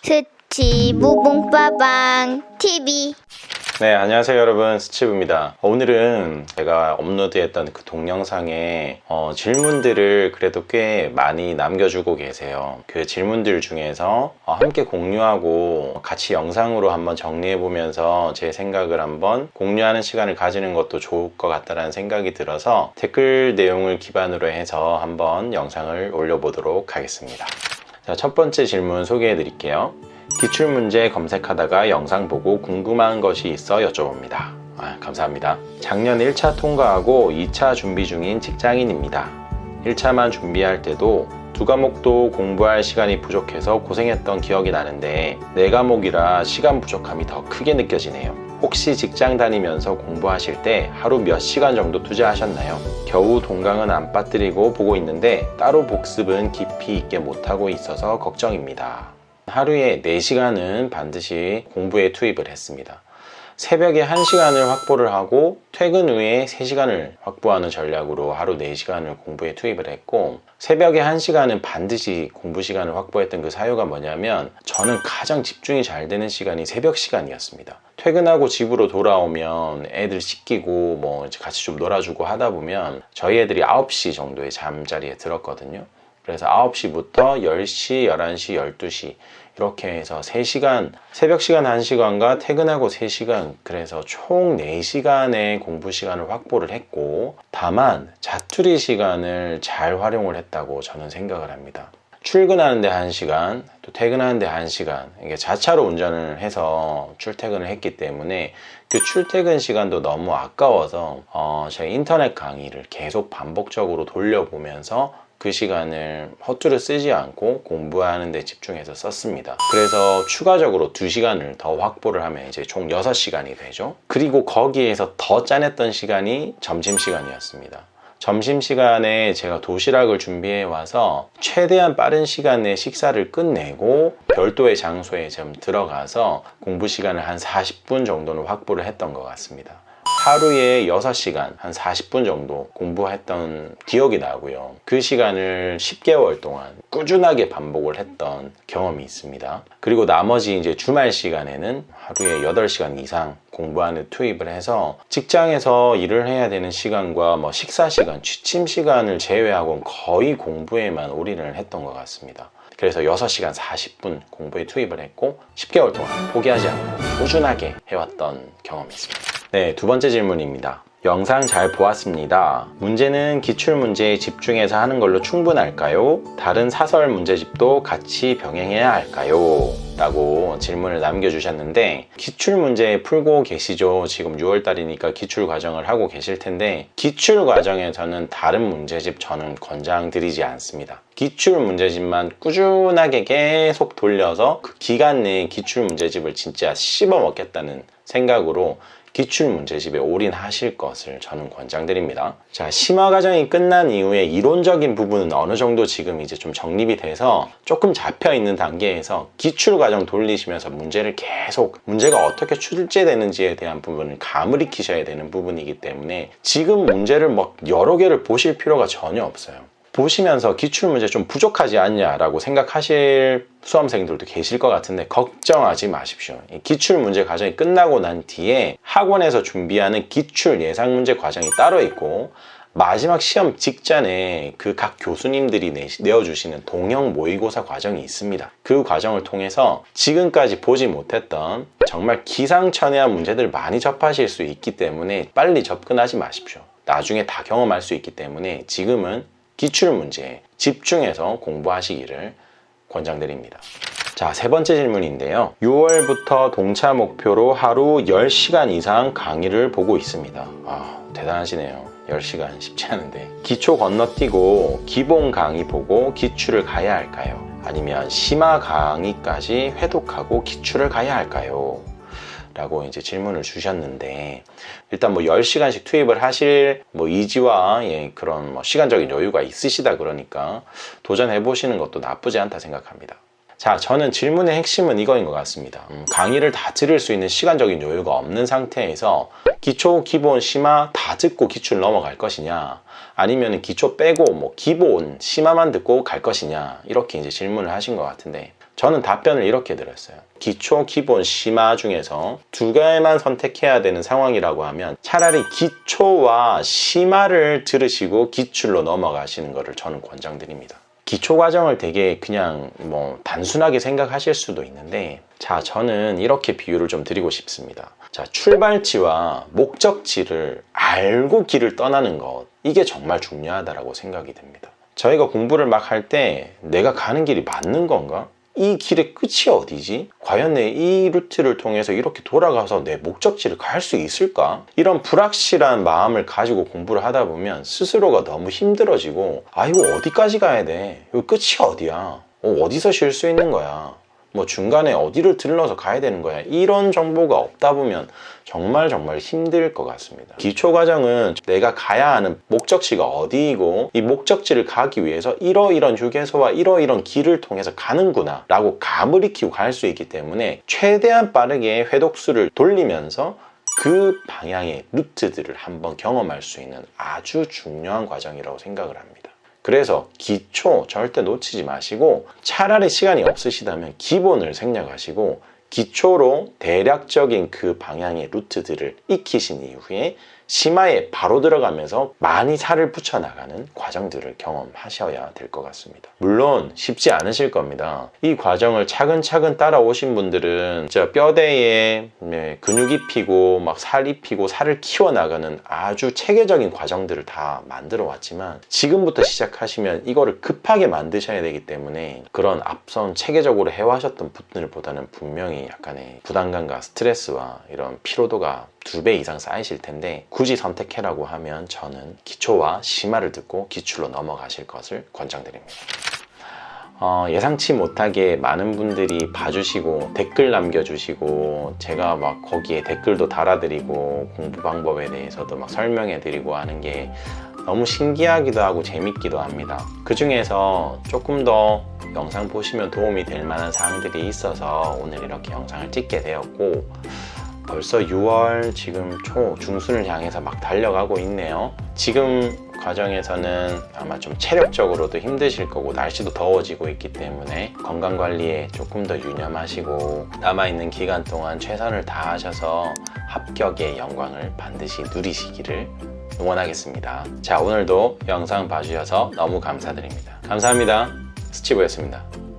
스치 무봉빠방 TV. 네, 안녕하세요 여러분, 스치브입니다. 오늘은 제가 업로드했던 그 동영상에 질문들을 그래도 꽤 많이 남겨주고 계세요. 그 질문들 중에서 함께 공유하고 같이 영상으로 한번 정리해보면서 제 생각을 한번 공유하는 시간을 가지는 것도 좋을 것 같다는 생각이 들어서 댓글 내용을 기반으로 해서 한번 영상을 올려보도록 하겠습니다. 자, 첫 번째 질문 소개해 드릴게요. 기출문제 검색하다가 영상 보고 궁금한 것이 있어 여쭤봅니다. 감사합니다. 작년 1차 통과하고 2차 준비 중인 직장인입니다. 1차만 준비할 때도 두 과목도 공부할 시간이 부족해서 고생했던 기억이 나는데 4과목이라 시간 부족함이 더 크게 느껴지네요. 혹시 직장 다니면서 공부하실 때 하루 몇 시간 정도 투자하셨나요? 겨우 동강은 안 빠뜨리고 보고 있는데 따로 복습은 깊이 있게 못하고 있어서 걱정입니다. 하루에 4시간은 반드시 공부에 투입을 했습니다. 새벽에 1시간을 확보를 하고 퇴근 후에 3시간을 확보하는 전략으로 하루 4시간을 공부에 투입을 했고, 새벽에 1시간은 반드시 공부 시간을 확보했던 그 사유가 뭐냐면, 저는 가장 집중이 잘 되는 시간이 새벽 시간이었습니다. 퇴근하고 집으로 돌아오면 애들 씻기고 뭐 같이 좀 놀아주고 하다 보면 저희 애들이 9시 정도에 잠자리에 들었거든요. 그래서 9시부터 10시, 11시, 12시 이렇게 해서 3시간, 새벽 시간 1시간과 퇴근하고 3시간, 그래서 총 4시간의 공부 시간을 확보를 했고, 다만 자투리 시간을 잘 활용을 했다고 저는 생각을 합니다. 출근하는데 1시간, 또 퇴근하는데 1시간, 이게 자차로 운전을 해서 출퇴근을 했기 때문에 그 출퇴근 시간도 너무 아까워서 제가 인터넷 강의를 계속 반복적으로 돌려보면서 그 시간을 허투루 쓰지 않고 공부하는 데 집중해서 썼습니다. 그래서 추가적으로 2시간을 더 확보를 하면 이제 총 6시간이 되죠. 그리고 거기에서 더 짜냈던 시간이 점심시간이었습니다. 점심시간에 제가 도시락을 준비해 와서 최대한 빠른 시간에 식사를 끝내고 별도의 장소에 좀 들어가서 공부 시간을 한 40분 정도는 확보를 했던 것 같습니다. 하루에 6시간, 한 40분 정도 공부했던 기억이 나고요. 그 시간을 10개월 동안 꾸준하게 반복을 했던 경험이 있습니다. 그리고 나머지 이제 주말 시간에는 하루에 8시간 이상 공부하는 투입을 해서 직장에서 일을 해야 되는 시간과 뭐 식사 시간, 취침 시간을 제외하고는 거의 공부에만 올인을 했던 것 같습니다. 그래서 6시간 40분 공부에 투입을 했고 10개월 동안 포기하지 않고 꾸준하게 해왔던 경험이 있습니다. 네, 두 번째 질문입니다. 영상 잘 보았습니다. 문제는 기출문제에 집중해서 하는 걸로 충분할까요? 다른 사설 문제집도 같이 병행해야 할까요? 라고 질문을 남겨주셨는데, 기출문제 풀고 계시죠? 지금 6월달이니까 기출과정을 하고 계실 텐데, 기출과정에서는 다른 문제집 저는 권장드리지 않습니다. 기출문제집만 꾸준하게 계속 돌려서 그 기간 내에 기출문제집을 진짜 씹어먹겠다는 생각으로 기출문제집에 올인하실 것을 저는 권장드립니다. 자, 심화 과정이 끝난 이후에 이론적인 부분은 어느 정도 지금 이제 좀 정립이 돼서 조금 잡혀 있는 단계에서 기출 과정 돌리시면서 문제를 계속, 문제가 어떻게 출제되는지에 대한 부분을 감을 익히셔야 되는 부분이기 때문에 지금 문제를 막 여러 개를 보실 필요가 전혀 없어요. 보시면서 기출문제 좀 부족하지 않냐라고 생각하실 수험생들도 계실 것 같은데 걱정하지 마십시오. 기출문제 과정이 끝나고 난 뒤에 학원에서 준비하는 기출 예상문제 과정이 따로 있고, 마지막 시험 직전에 그 각 교수님들이 내어주시는 동형 모의고사 과정이 있습니다. 그 과정을 통해서 지금까지 보지 못했던 정말 기상천외한 문제들 많이 접하실 수 있기 때문에 빨리 접근하지 마십시오. 나중에 다 경험할 수 있기 때문에 지금은 기출문제에 집중해서 공부하시기를 권장드립니다. 자, 세 번째 질문인데요. 6월부터 동차 목표로 하루 10시간 이상 강의를 보고 있습니다. 대단하시네요. 10시간 쉽지 않은데. 기초 건너뛰고 기본 강의 보고 기출을 가야 할까요? 아니면 심화 강의까지 회독하고 기출을 가야 할까요? 라고 이제 질문을 주셨는데, 일단 뭐 10시간씩 투입을 하실 의지와 그런 시간적인 여유가 있으시다 그러니까 도전해 보시는 것도 나쁘지 않다 생각합니다. 자, 저는 질문의 핵심은 이거인 것 같습니다. 강의를 다 들을 수 있는 시간적인 여유가 없는 상태에서 기초, 기본, 심화 다 듣고 기출 넘어갈 것이냐, 아니면 기초 빼고 기본, 심화만 듣고 갈 것이냐, 이렇게 이제 질문을 하신 것 같은데, 저는 답변을 이렇게 드렸어요. 기초, 기본, 심화 중에서 두 개만 선택해야 되는 상황이라고 하면 차라리 기초와 심화를 들으시고 기출로 넘어가시는 것을 저는 권장드립니다. 기초 과정을 되게 그냥 단순하게 생각하실 수도 있는데, 자, 저는 이렇게 비유를 좀 드리고 싶습니다. 자, 출발지와 목적지를 알고 길을 떠나는 것, 이게 정말 중요하다고 생각이 됩니다. 저희가 공부를 막 할 때 내가 가는 길이 맞는 건가? 이 길의 끝이 어디지? 과연 내 이 루트를 통해서 이렇게 돌아가서 내 목적지를 갈 수 있을까? 이런 불확실한 마음을 가지고 공부를 하다 보면 스스로가 너무 힘들어지고, 아, 이거 어디까지 가야 돼? 이거 끝이 어디야? 어디서 쉴 수 있는 거야? 중간에 어디를 들러서 가야 되는 거야? 이런 정보가 없다 보면 정말 힘들 것 같습니다. 기초 과정은 내가 가야 하는 목적지가 어디이고, 이 목적지를 가기 위해서 이러이런 휴게소와 이러이런 길을 통해서 가는구나 라고 감을 익히고 갈 수 있기 때문에 최대한 빠르게 회독수를 돌리면서 그 방향의 루트들을 한번 경험할 수 있는 아주 중요한 과정이라고 생각을 합니다. 그래서 기초 절대 놓치지 마시고, 차라리 시간이 없으시다면 기본을 생략하시고 기초로 대략적인 그 방향의 루트들을 익히신 이후에 심화에 바로 들어가면서 많이 살을 붙여나가는 과정들을 경험하셔야 될 것 같습니다. 물론 쉽지 않으실 겁니다. 이 과정을 차근차근 따라오신 분들은 진짜 뼈대에 근육이 피고 막 살이 피고 살을 키워나가는 아주 체계적인 과정들을 다 만들어 왔지만, 지금부터 시작하시면 이거를 급하게 만드셔야 되기 때문에 그런 앞선 체계적으로 해와셨던 분들보다는 분명히 약간의 부담감과 스트레스와 이런 피로도가 2배 이상 쌓이실 텐데, 굳이 선택해라고 하면 저는 기초와 심화를 듣고 기출로 넘어가실 것을 권장드립니다. 예상치 못하게 많은 분들이 봐주시고 댓글 남겨주시고, 제가 막 거기에 댓글도 달아드리고 공부 방법에 대해서도 막 설명해드리고 하는 게 너무 신기하기도 하고 재밌기도 합니다. 그 중에서 조금 더 영상 보시면 도움이 될 만한 사항들이 있어서 오늘 이렇게 영상을 찍게 되었고, 벌써 6월 지금 중순을 향해서 막 달려가고 있네요. 지금 과정에서는 아마 좀 체력적으로도 힘드실 거고, 날씨도 더워지고 있기 때문에 건강관리에 조금 더 유념하시고 남아있는 기간 동안 최선을 다하셔서 합격의 영광을 반드시 누리시기를 응원하겠습니다. 자, 오늘도 영상 봐주셔서 너무 감사드립니다. 감사합니다. 스치브였습니다.